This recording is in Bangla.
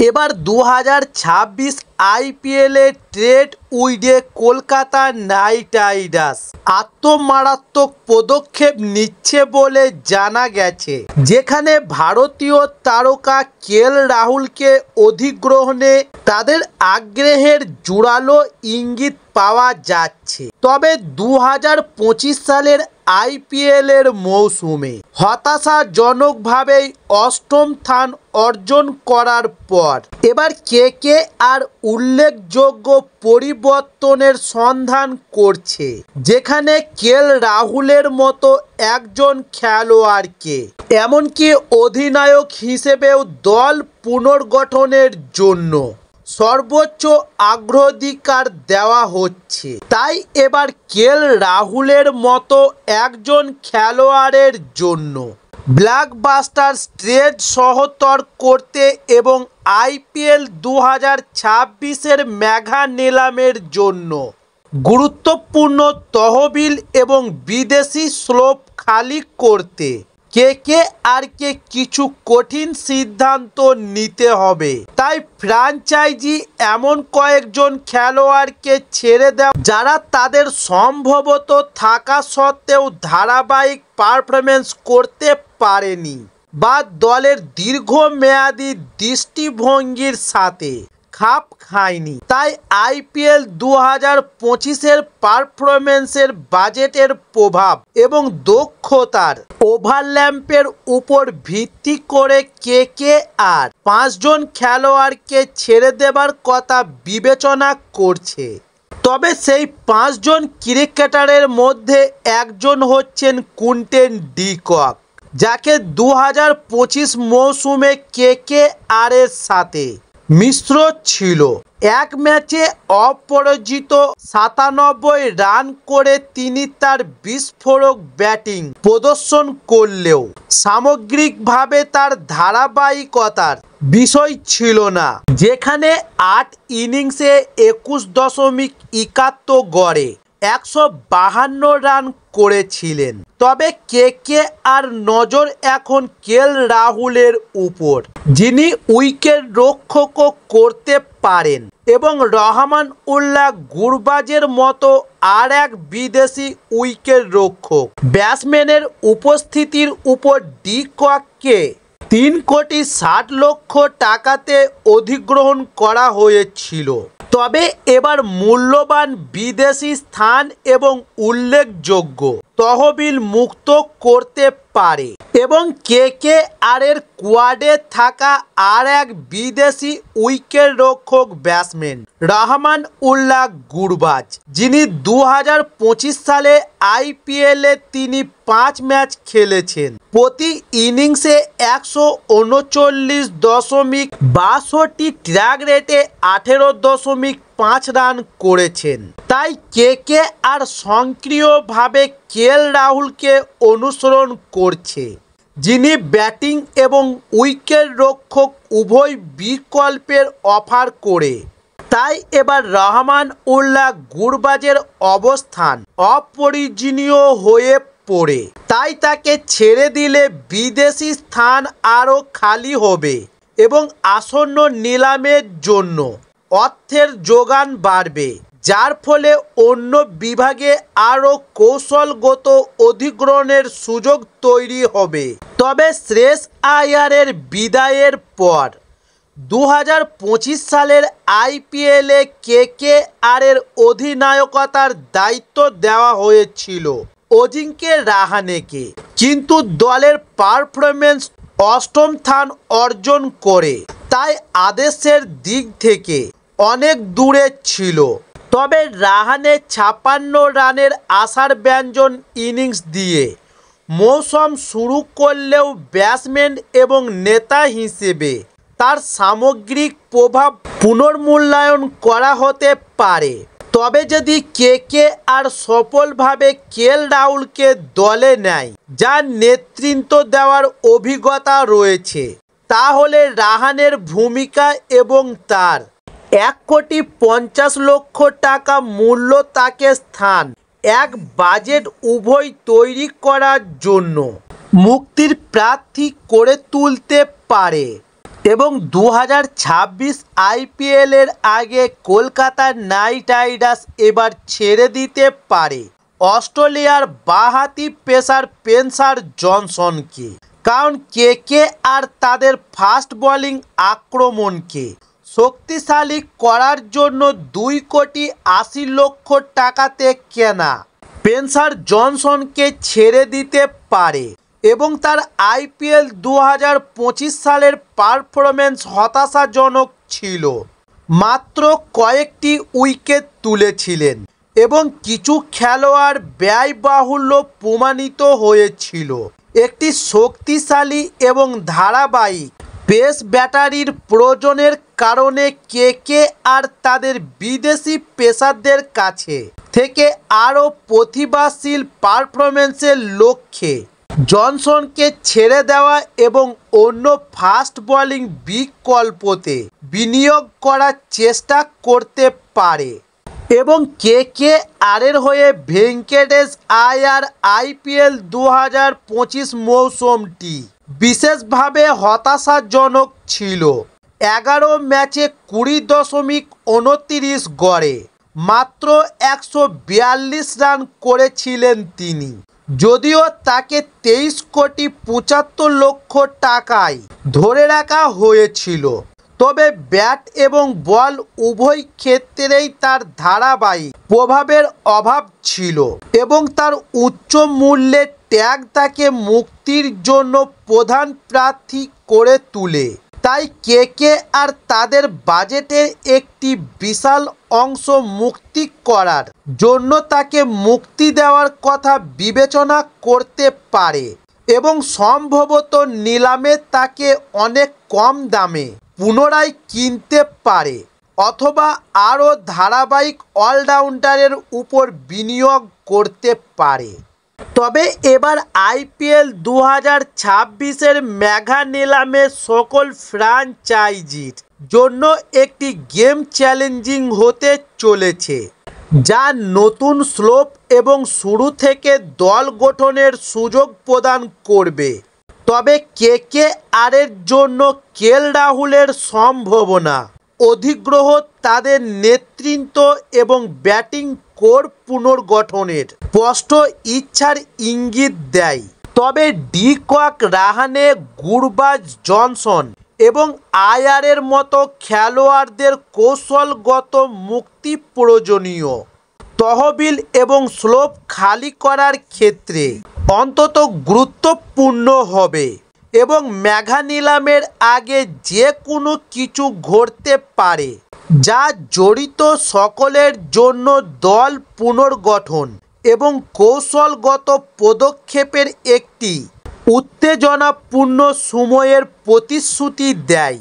এবার 2026 আইপিএলে ট্রেড উইডে কলকাতা নাইট রাইডার্স আত্মমারাত্মক পদক্ষেপ নিচ্ছে বলে জানা গেছে, যেখানে ভারতীয় তারকা কেএল রাহুলকে অধিগ্রহণে তাদের আগ্রহের জোরালো ইঙ্গিত পাওয়া যাচ্ছে। তবে 2025 সালের আইপিএলের মৌসুমে হতাশাজনকভাবেই অষ্টম স্থান অর্জন করার পর এবার কেকেআর উল্লেখযোগ্য পরিবর্তনের সন্ধান করছে, যেখানে কেএল রাহুলের মতো একজন খেলোয়াড়কে এমনকি অধিনায়ক হিসেবেও দল পুনর্গঠনের জন্য সর্বোচ্চ অগ্রাধিকার দেওয়া হচ্ছে। তাই এবার কেএল রাহুলের মতো একজন খেলোয়াড়ের জন্য ব্লকবাস্টার ট্রেড সহজতর করতে এবং আইপিএল 2026-এর মেগা নিলামের জন্য গুরুত্বপূর্ণ তহবিল এবং বিদেশি স্লপ খালি করতে কেকেআরকে কিছু কঠিন সিদ্ধান্ত নিতে হবে। তাই ফ্র্যাঞ্চাইজি এমন কয়েকজন খেলোয়াড়কে ছেড়ে দেয় যারা তাদের সম্ভবত থাকা সত্ত্বেও ধারাবাহিক পারফরমেন্স করতে পারেনি বা দলের দীর্ঘমেয়াদী দৃষ্টিভঙ্গির সাথে খাপ খায়নি। তাই আইপিএল 2025-এর পারফরমেন্সের বাজেটের প্রভাব এবং দক্ষতার ওভারল্যাপের উপর ভিত্তি করে কেকেআর 5 জন খেলোয়াড়কে ছেড়ে দেবার কথা বিবেচনা করছে। তবে সেই 5 জন ক্রিকেটারের মধ্যে একজন হচ্ছেন কুইন্টন ডি কক, যাকে 2025 মৌসুমে কেকেআরের সাথে মিশ্র ছিল। এক ম্যাচে অপরাজিত 97 রান করে তিনি তার বিস্ফোরক ব্যাটিং প্রদর্শন করলেও সামগ্রিকভাবে তার ধারাবাহিকতার বিষয় ছিল না, যেখানে 8 ইনিংসে 21.71 গড়ে 152 রান করেছিলেন। তবে কেকেআর নজর এখন কেএল রাহুলের উপর, যিনি উইকেট রক্ষকও করতে পারেন, এবং রহমান উল্লাহ গুরবাজের মতো আর এক বিদেশি উইকেট রক্ষক ব্যাটসম্যানের উপস্থিতির উপর ডি কককে 3,60,00,000 টাকাতে অধিগ্রহণ করা হয়েছিল। তবে এবার মূল্যবান বিদেশি স্থান এবং উল্লেখযোগ্য তহবিল মুক্ত করতে পারে এবং কেকেআরের কোয়াডে থাকা আর এক বিদেশি উইকেট রক্ষক ব্যাটসম্যান রহমান উল্লাহ গুরবাজ, যিনি 2025 সালে আইপিএলে তিনি 5 ম্যাচ খেলেছেন, প্রতি ইনিংসে 139.62 ট্র্যাক রেটে 18.5 রান করেছেন। তাই কেকেআর সক্রিয়ভাবে কেএল রাহুলকে অনুসরণ করছে, যিনি ব্যাটিং এবং উইকেট রক্ষক উভয় বিকল্পের অফার করে। তাই এবার রহমান উল্লাহ গুরবাজের অবস্থান অপরিজনীয় হয়ে পড়ে। তাই তাকে ছেড়ে দিলে বিদেশি স্থান আরও খালি হবে এবং আসন্ন নিলামের জন্য অর্থের যোগান বাড়বে, যার ফলে অন্য বিভাগে আরও কৌশলগত অধিগ্রহণের সুযোগ তৈরি হবে। তবে শ্রেয়স আইয়ারের বিদায়ের পর 2025 সালের আইপিএলে কেকেআরের অধিনায়কতার দায়িত্ব দেওয়া হয়েছিল অজিঙ্কে রাহানেকে, কিন্তু দলের পারফরমেন্স অষ্টম স্থান অর্জন করে, তাই আদেশের দিক থেকে অনেক দূরে ছিল। তবে রাহানে 56 রানের আশার ব্যঞ্জন ইনিংস দিয়ে মৌসুম শুরু করলেও ব্যাটসম্যান এবং নেতা হিসেবে তার সামগ্রিক প্রভাব পুনর্মূল্যায়ন করা হতে পারে। তবে যদি কেকেআর সফলভাবে কেএল রাহুলকে দলে নেয়, যার নেতৃত্ব দেওয়ার অভিজ্ঞতা রয়েছে, তাহলে রাহানের ভূমিকা এবং তার 1,50,00,000 টাকা মূল্য তাকে স্থান এক বাজেট উভয় তৈরি করার জন্য মুক্তির প্রার্থী করে তুলতে পারে। এবং 2026 আইপিএলের আগে কলকাতা নাইট রাইডার্স এবার ছেড়ে দিতে পারে অস্ট্রেলিয়ার বাঁহাতি পেসার স্পেন্সার জনসনকে। কারণ কেকেআর তাদের ফাস্ট বোলিং আক্রমণকে শক্তিশালী করার জন্য 2,80,00,000 টাকাতে কেনা স্পেন্সার জনসনকে ছেড়ে দিতে পারে এবং তার আইপিএল 2025 সালের পারফরম্যান্স হতাশাজনক ছিল। মাত্র কয়েকটি উইকেট তুলেছিলেন এবং কিছু খেলোয়াড় ব্যয়বাহুল্য প্রমাণিত হয়েছিল। একটি শক্তিশালী এবং ধারাবাহিক পেস ব্যাটারির প্রয়োজনের কারণে কেকেআর তাদের বিদেশি পেসারদের কাছে থেকে আরও প্রতিভাশীল পারফরম্যান্সের লক্ষ্যে জনসনকে ছেড়ে দেওয়া এবং অন্য ফাস্ট বোলিং বিকল্পতে বিনিয়োগ করার চেষ্টা করতে পারে। এবং কেকেআরের হয়ে ভেঙ্কটেশ আয়ার আইপিএল 2025 মৌসুমটি বিশেষভাবে হতাশাজনক ছিল। 11 ম্যাচে 20.29 গড়ে মাত্র 142 রান করেছিলেন তিনি। যদিও তাকে 23,75,00,000 টাকায় ধরে রাখা হয়েছিল, তবে ব্যাট এবং বল উভয় ক্ষেত্রেই তার ধারাবাহিক প্রভাবের অভাব ছিল এবং তার উচ্চ মূল্যের ট্যাগ তাকে মুক্তির জন্য প্রধান প্রার্থী করে তোলে। তাই কেকেআর তাদের বাজেটের একটি বিশাল অংশ মুক্তি করার জন্য তাকে মুক্তি দেওয়ার কথা বিবেচনা করতে পারে এবং সম্ভবত নিলামে তাকে অনেক কম দামে পুনরায় কিনতে পারে অথবা আরও ধারাবাহিক অলরাউন্ডারের উপর বিনিয়োগ করতে পারে। তবে এবার আইপিএল 2026-এর মেগা নিলামে সকল ফ্র্যাঞ্চাইজির জন্য একটি গেম চ্যালেঞ্জিং হতে চলেছে, যা নতুন স্লোপ এবং শুরু থেকে দল গঠনের সুযোগ প্রদান করবে। তবে কেকেআরের জন্য কেএল রাহুলের সম্ভাবনা অধিগ্রহ তাদের নেতৃত্ব এবং ব্যাটিং কোর পুনর্গঠনের স্পষ্ট ইচ্ছার ইঙ্গিত দেয়। তবে de Kock, Rahane, Gurbaz, Johnson এবং আয়ারের মতো খেলোয়াড়দের কৌশলগত মুক্তি প্রয়োজনীয় তহবিল এবং স্লোপ খালি করার ক্ষেত্রে অন্তত গুরুত্বপূর্ণ হবে এবং মেগা নিলামের আগে যে কোনো কিছু ঘটতে পারে যা জড়িত সকলের জন্য দল পুনর্গঠন এবং কৌশলগত পদক্ষেপের একটি উত্তেজনাপূর্ণ সময়ের প্রতিশ্রুতি দেয়।